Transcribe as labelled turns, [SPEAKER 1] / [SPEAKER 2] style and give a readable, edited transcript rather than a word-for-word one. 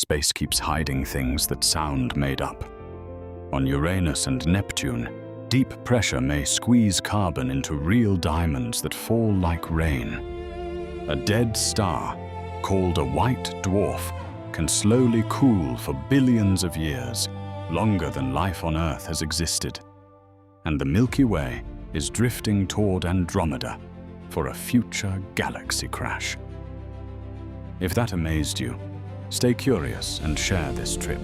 [SPEAKER 1] Space keeps hiding things that sound made up. On Uranus and Neptune, deep pressure may squeeze carbon into real diamonds that fall like rain. A dead star, called a white dwarf, can slowly cool for billions of years, longer than life on Earth has existed. And the Milky Way is drifting toward Andromeda for a future galaxy crash. If that amazed you, stay curious and share this trip.